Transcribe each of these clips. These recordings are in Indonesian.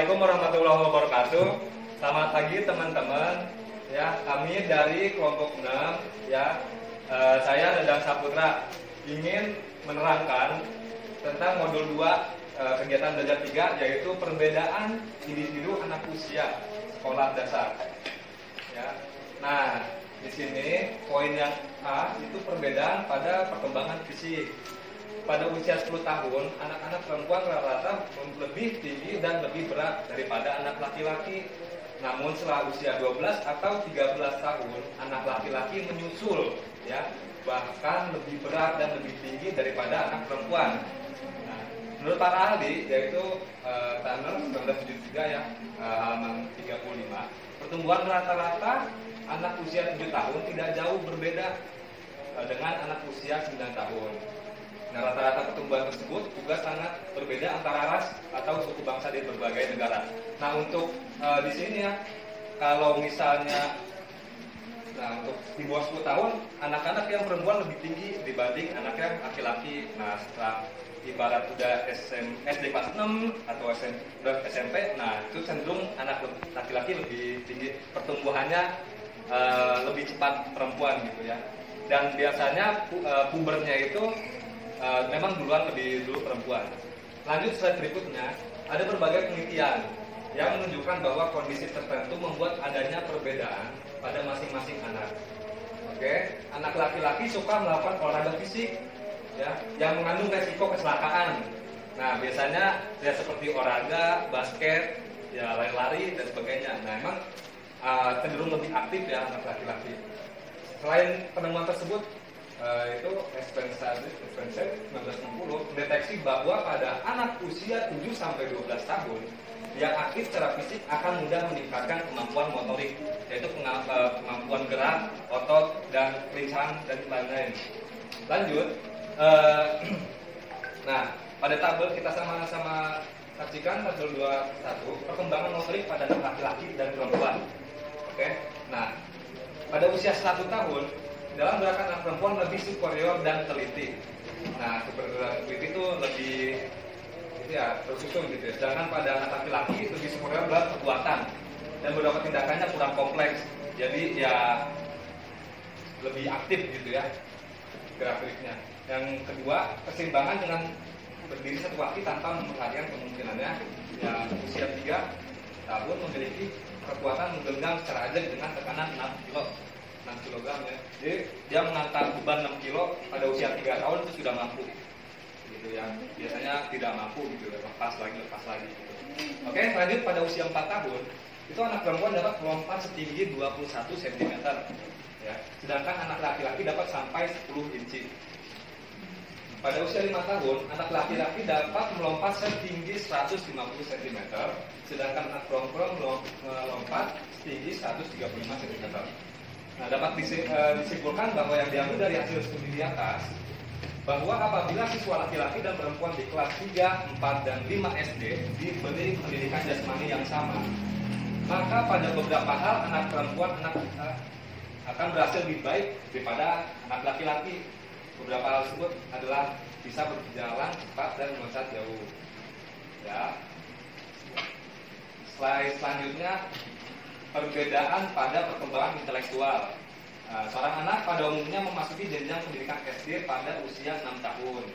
Assalamualaikum warahmatullahi wabarakatuh. Selamat pagi teman-teman. Ya, kami dari kelompok 6 ya. Saya Dadang Saputra ingin menerangkan tentang modul 2 kegiatan belajar 3, yaitu perbedaan individu anak usia sekolah dasar. Ya. Nah, di sini poin yang A itu perbedaan pada perkembangan fisik. Pada usia 10 tahun, anak-anak perempuan rata-rata lebih tinggi dan lebih berat daripada anak laki-laki. Namun setelah usia 12 atau 13 tahun, anak laki-laki menyusul, ya, bahkan lebih berat dan lebih tinggi daripada anak perempuan. Nah, menurut para ahli, yaitu Tanner 1973 ya, halaman 35, pertumbuhan rata-rata anak usia 7 tahun tidak jauh berbeda dengan anak usia 9 tahun. Nah, rata-rata pertumbuhan tersebut juga sangat berbeda antara ras atau suku bangsa di berbagai negara. Nah, untuk di sini ya, kalau misalnya, nah, untuk di bawah 10 tahun, anak-anak yang perempuan lebih tinggi dibanding anak yang laki-laki. Nah, setelah ibarat udah SD kelas 6 atau SMP, nah itu cenderung anak laki-laki lebih tinggi pertumbuhannya, lebih cepat perempuan gitu ya. Dan biasanya pubernya itu memang lebih dulu perempuan. Lanjut slide berikutnya, ada berbagai penelitian yang menunjukkan bahwa kondisi tertentu membuat adanya perbedaan pada masing-masing anak. Oke, anak laki-laki suka melakukan olahraga fisik, ya, yang mengandung resiko kecelakaan. Nah, biasanya ya seperti olahraga, basket, ya lari-lari dan sebagainya. Nah, memang cenderung lebih aktif ya anak laki-laki. Selain penemuan tersebut, itu Spencer 1960 mendeteksi bahwa pada anak usia 7-12 tahun yang aktif secara fisik akan mudah meningkatkan kemampuan motorik, yaitu kemampuan gerak, otot, dan kelincahan dan lain-lain. Lanjut, nah pada tabel kita sama-sama saksikan tabel 21 perkembangan motorik pada anak laki-laki dan perempuan. Oke, nah pada usia 1 tahun dalam gerakan anak perempuan lebih superior dan teliti. Nah, superior dan teliti itu lebih ya tersusun gitu ya. Sedangkan pada anak laki-laki lebih superior dalam kekuatan dan beberapa tindakannya kurang kompleks. Jadi ya lebih aktif gitu ya gerak-geriknya. Yang kedua, keseimbangan dengan berdiri satu kaki tanpa memperhatikan kemungkinannya. Ya, usia 3 tahun memiliki kekuatan menggenggam secara ajak dengan tekanan 6 kg ya. Jadi dia mengangkat beban 6 kg pada usia 3 tahun itu sudah mampu. Gitu ya. Biasanya tidak mampu gitu ya, lepas lagi gitu. Oke, lanjut pada usia 4 tahun, itu anak perempuan dapat melompat setinggi 21 cm ya. Sedangkan anak laki-laki dapat sampai 10 inci. Pada usia 5 tahun, anak laki-laki dapat melompat setinggi 150 cm, sedangkan anak perempuan melompat setinggi 135 cm. Nah, dapat disimpulkan bahwa yang diambil dari hasil studi di atas, bahwa apabila siswa laki-laki dan perempuan di kelas 3, 4, dan 5 SD diberi pendidikan jasmani yang sama, maka pada beberapa hal anak perempuan akan berhasil lebih baik daripada anak laki-laki. Beberapa hal tersebut adalah bisa berjalan cepat dan meloncat jauh. Ya. Slide selanjutnya, perbedaan pada perkembangan intelektual. Seorang anak pada umumnya memasuki jenjang pendidikan SD pada usia 6 tahun,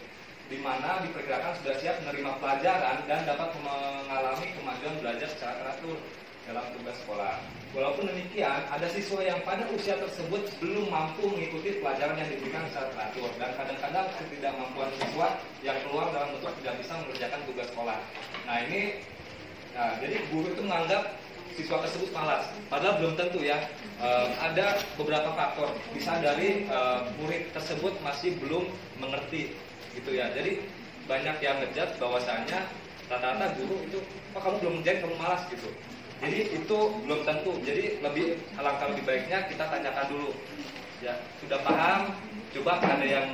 di mana diperkirakan sudah siap menerima pelajaran dan dapat mengalami kemajuan belajar secara teratur dalam tugas sekolah. Walaupun demikian, ada siswa yang pada usia tersebut belum mampu mengikuti pelajaran yang diberikan secara teratur, dan kadang-kadang ketidakmampuan siswa yang keluar dalam bentuk tidak bisa mengerjakan tugas sekolah. Nah ini, jadi guru itu menganggap siswa tersebut malas, padahal belum tentu ya. Ada beberapa faktor, bisa dari murid tersebut masih belum mengerti gitu ya. Jadi banyak yang ngejudge bahwasanya rata-rata guru itu, oh kamu belum mengerjain, kamu malas gitu. Jadi itu belum tentu. Jadi alangkah lebih baiknya kita tanyakan dulu. Ya, sudah paham? Coba ada yang,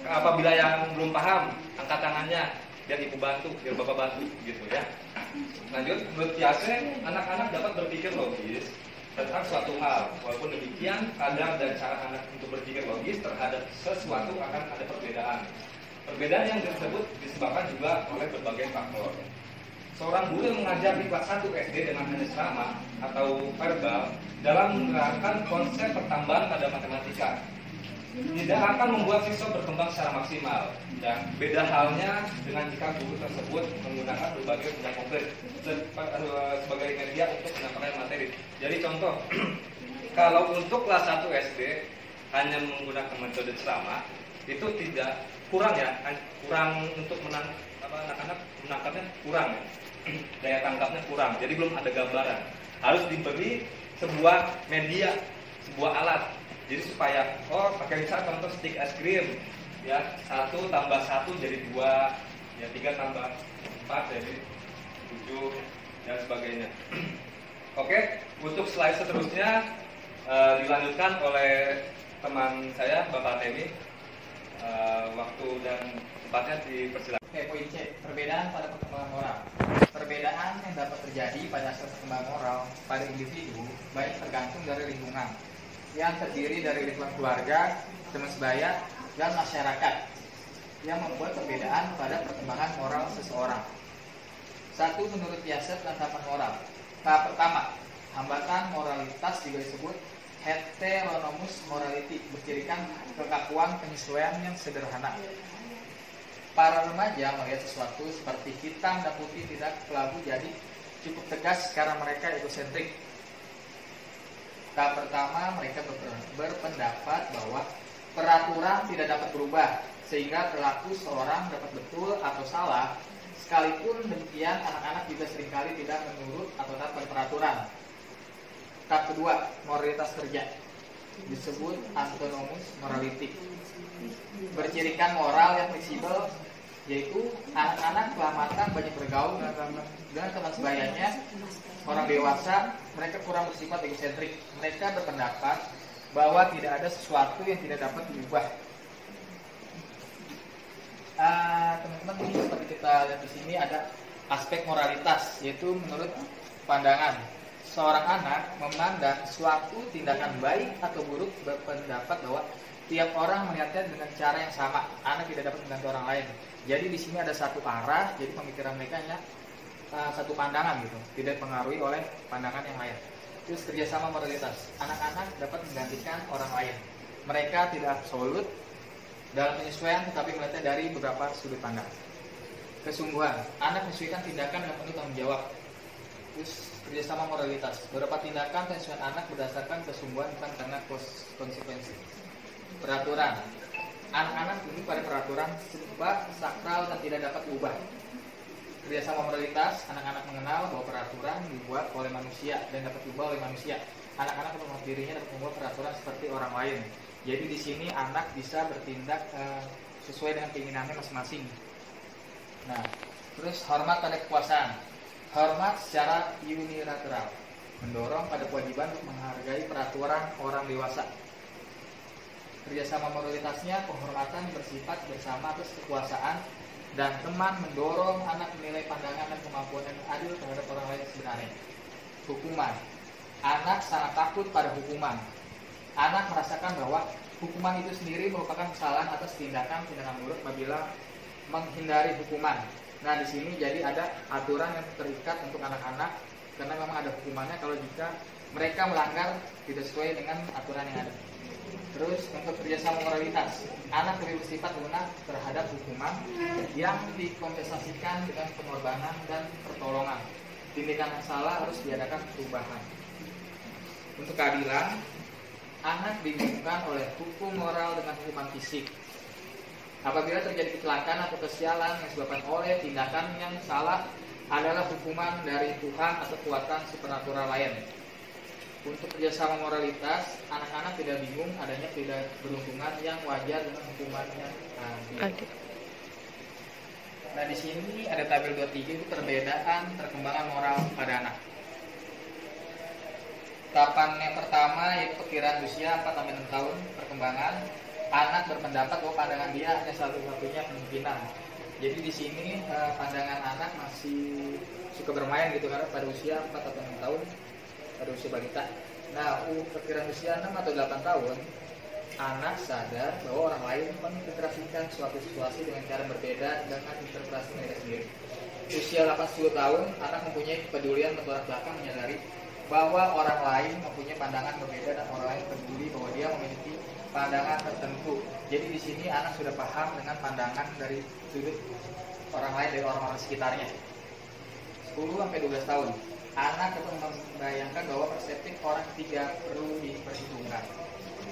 apabila yang belum paham, angkat tangannya, biar ibu bantu, biar bapak bantu gitu ya. Lanjut, menurut Piaget, anak-anak dapat berpikir logis tentang suatu hal. Walaupun demikian, kadar dan cara anak untuk berpikir logis terhadap sesuatu akan ada perbedaan. Perbedaan yang disebut disebabkan juga oleh berbagai faktor. seorang guru yang mengajar di kelas 1 SD dengan hanya ceramah atau verbal dalam menerapkan konsep pertambahan pada matematika tidak akan membuat siswa berkembang secara maksimal. Dan beda halnya dengan jika guru tersebut menggunakan berbagai benda konkret sebagai media untuk menyampaikan materi. Jadi contoh, kalau untuk kelas 1 SD hanya menggunakan metode ceramah, itu tidak kurang ya, kurang untuk anak-anak menangkapnya kurang ya. Daya tangkapnya kurang, jadi belum ada gambaran. Harus diberi sebuah media, sebuah alat. Jadi supaya, pakai misal contoh stik es krim, ya 1 tambah 1 jadi 2, ya 3 tambah 4 jadi 7, dan sebagainya. Oke, untuk slide seterusnya dilanjutkan oleh teman saya, Bapak Temi. Waktu dan tempatnya dipersilakan. Oke, poin C, perbedaan pada perkembangan moral. Perbedaan yang dapat terjadi pada aspek perkembangan moral pada individu banyak tergantung dari lingkungan yang terdiri dari lingkungan keluarga, teman sebaya, dan masyarakat yang membuat perbedaan pada perkembangan moral seseorang. 1. Menurut Piaget dan tahapan moral. Tahap pertama, hambatan moralitas juga disebut heteronomous morality, bercirikan kekakuan penyesuaian yang sederhana. Para remaja melihat sesuatu seperti hitam dan putih tidak kelabu, jadi cukup tegas karena mereka egosentrik. Tahap pertama, mereka berpendapat bahwa peraturan tidak dapat berubah, sehingga perilaku seorang dapat betul atau salah. Sekalipun demikian, anak-anak juga seringkali tidak menurut atau taat pada peraturan. Tahap kedua, moralitas kerja, disebut autonomous morality, bercirikan moral yang fleksibel, yaitu anak-anak telah matang banyak bergaul dengan teman sebayanya. Orang dewasa, mereka kurang bersifat egosentrik. Mereka berpendapat bahwa tidak ada sesuatu yang tidak dapat diubah. Teman-teman, ini seperti kita lihat di sini ada aspek moralitas, yaitu menurut pandangan seorang anak memandang suatu tindakan baik atau buruk, berpendapat bahwa tiap orang melihatnya dengan cara yang sama. Anak tidak dapat mengganti orang lain. Jadi di sini ada satu arah, jadi pemikiran mereka hanya satu pandangan gitu, tidak dipengaruhi oleh pandangan yang lain. Terus kerjasama moralitas, anak-anak dapat menggantikan orang lain. Mereka tidak absolut dalam penyesuaian, tetapi melihatnya dari beberapa sudut pandang. Kesungguhan, anak menyesuaikan tindakan dengan penuh tanggung jawab. Terus kerjasama moralitas, beberapa tindakan penyesuaian anak berdasarkan kesungguhan bukan karena konsekuensi. Peraturan, anak-anak tunduk pada peraturan sebab sakral dan tidak dapat diubah. Kerjasama moralitas, anak-anak mengenal bahwa peraturan dibuat oleh manusia dan dapat diubah oleh manusia. Anak-anak menurut dirinya dapat membuat peraturan seperti orang lain. Jadi di sini anak bisa bertindak sesuai dengan keinginannya masing-masing. Nah, terus hormat pada kekuasaan. Hormat secara unilateral, mendorong pada kewajiban untuk menghargai peraturan orang dewasa. Kerjasama moralitasnya, penghormatan bersifat bersama atas kekuasaan, dan teman mendorong anak menilai pandangan dan kemampuan yang adil terhadap orang lain sebenarnya. Hukuman, anak sangat takut pada hukuman. Anak merasakan bahwa hukuman itu sendiri merupakan kesalahan atas tindakan-tindakan buruk apabila menghindari hukuman. Nah, di sini jadi ada aturan yang terikat untuk anak-anak karena memang ada hukumannya kalau jika mereka melanggar tidak sesuai dengan aturan yang ada. Terus untuk kerjasama moralitas, anak lebih bersifat lunak terhadap hukuman yang dikompensasikan dengan pengorbanan dan pertolongan. Tindakan yang salah harus diadakan perubahan. Untuk keadilan, anak dibingungkan oleh hukum moral dengan hukuman fisik. Apabila terjadi kecelakaan atau kesialan yang disebabkan oleh tindakan yang salah, adalah hukuman dari Tuhan atau kekuatan supernatural lain. Untuk kerjasama moralitas, anak-anak tidak bingung adanya tidak berhubungan yang wajar dengan hukuman yang adil. Nah, di sini ada tabel 23, itu perbedaan perkembangan moral pada anak. Tahapan yang pertama yaitu perkiraan usia 4-6 tahun perkembangan. Anak berpendapat bahwa pandangan dia hanya satu-satunya kemungkinan. Jadi di sini pandangan anak masih suka bermain gitu karena pada usia 4 atau 6 tahun pada usia balita. Nah, perkiraan usia 6 atau 8 tahun anak sadar bahwa orang lain menginterpretasikan suatu situasi dengan cara berbeda dengan interpretasi mereka sendiri. Usia 8-10 tahun, anak mempunyai kepedulian bertolak belakang menyadari bahwa orang lain mempunyai pandangan berbeda dan orang lain peduli bahwa dia memiliki pandangan tertentu. Jadi di sini anak sudah paham dengan pandangan dari sudut orang lain, dari orang-orang sekitarnya. 10-12 tahun, anak dapat membayangkan bahwa perspektif orang ketiga perlu diperhitungkan.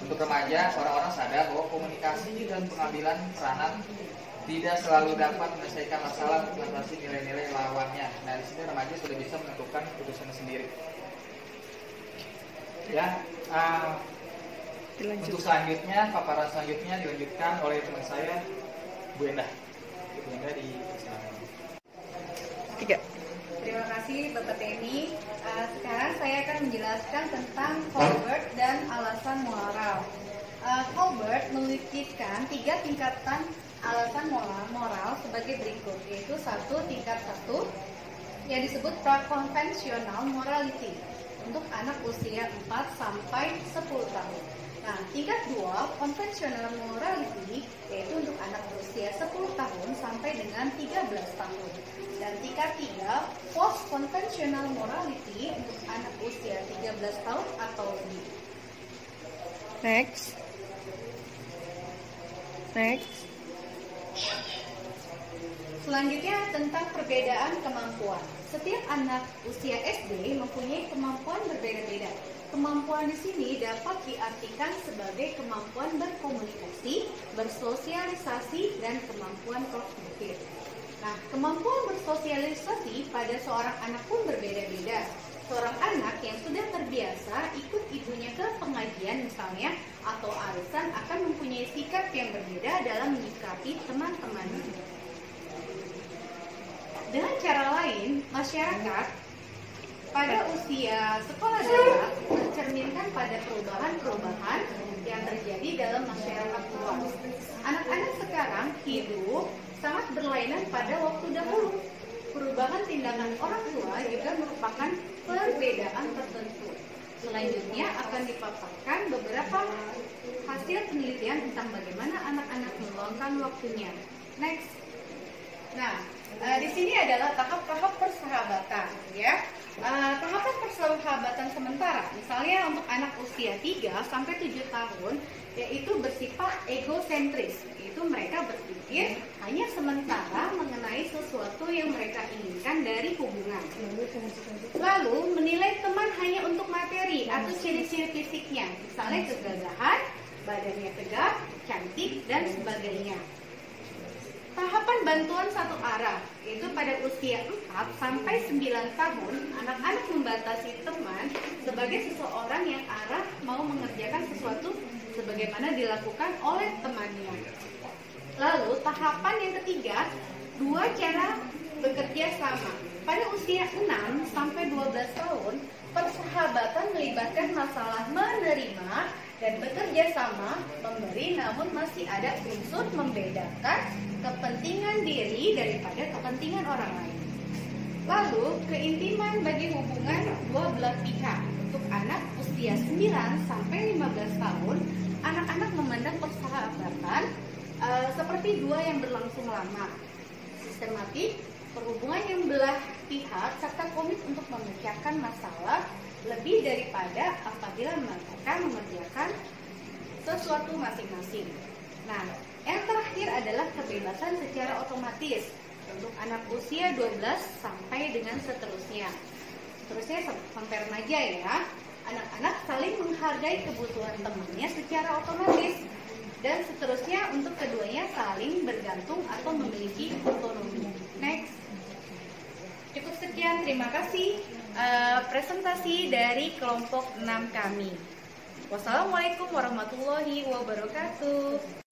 Untuk remaja, orang-orang sadar bahwa komunikasi dan pengambilan peranan tidak selalu dapat menyelesaikan masalah untuk mengatasi nilai-nilai lawannya. Nah, di sini remaja sudah bisa menentukan keputusannya sendiri. Ya, untuk selanjutnya, paparan selanjutnya dilanjutkan oleh teman saya, Bu Endah. Bu Endah di silakan. 3. Terima kasih Bapak Temi. Sekarang saya akan menjelaskan tentang Colbert dan alasan moral. Colbert melukiskan 3 tingkatan alasan moral sebagai berikut, yaitu 1, tingkat 1 yang disebut prakonvensional morality untuk anak usia 4 sampai 10 tahun. Nah, tingkat 2, konvensional morality, yaitu untuk anak berusia 10 tahun sampai dengan 13 tahun. Dan tingkat 3, post konvensional morality untuk anak usia 13 tahun atau lebih. Next. Selanjutnya tentang perbedaan kemampuan. Setiap anak usia SD mempunyai kemampuan berbeda-beda. Kemampuan di sini dapat diartikan sebagai kemampuan berkomunikasi, bersosialisasi, dan kemampuan kognitif. Nah, kemampuan bersosialisasi pada seorang anak pun berbeda-beda. Seorang anak yang sudah terbiasa ikut ibunya ke pengajian misalnya atau arisan akan mempunyai sikap yang berbeda dalam menyikapi teman-temannya. Dengan cara lain, masyarakat pada usia sekolah dasar mencerminkan pada perubahan-perubahan yang terjadi dalam masyarakat luas. Anak-anak sekarang hidup sangat berlainan pada waktu dahulu. Perubahan tindakan orang tua juga merupakan perbedaan tertentu. Selanjutnya akan dipaparkan beberapa hasil penelitian tentang bagaimana anak-anak meluangkan waktunya. Next. Nah, di sini adalah tahap-tahap persahabatan, ya. Tahapan persahabatan sementara, misalnya untuk anak usia 3 sampai 7 tahun, yaitu bersifat egosentris. Itu mereka berpikir hanya sementara mengenai sesuatu yang mereka inginkan dari hubungan. Lalu menilai teman hanya untuk materi atau ciri-ciri fisiknya, misalnya kegagahan, badannya tegap, cantik, dan sebagainya. Tahapan bantuan satu arah, yaitu pada usia 4 sampai 9 tahun, anak-anak membatasi teman sebagai seseorang yang arah mau mengerjakan sesuatu sebagaimana dilakukan oleh temannya. Lalu tahapan yang ketiga, 2 cara bekerja sama. Pada usia 6 sampai 12 tahun, persahabatan melibatkan masalah menerima dan bekerja sama, memberi, namun masih ada unsur membedakan kepentingan diri daripada kepentingan orang lain. Lalu, keintiman bagi hubungan dua belah pihak. Untuk anak usia 9 sampai 15 tahun, anak-anak memandang persahabatan seperti dua yang berlangsung lama, sistematik, perhubungan yang belah pihak, serta komit untuk memecahkan masalah lebih daripada apabila mereka mengerjakan sesuatu masing-masing. Nah, yang terakhir adalah kebebasan secara otomatis untuk anak usia 12 sampai dengan seterusnya. Seterusnya sampai remaja ya. Anak-anak saling menghargai kebutuhan temannya secara otomatis. Dan seterusnya untuk keduanya saling bergantung atau memiliki otonomi. Next. Cukup sekian, terima kasih presentasi dari kelompok 6 kami. Wassalamualaikum warahmatullahi wabarakatuh.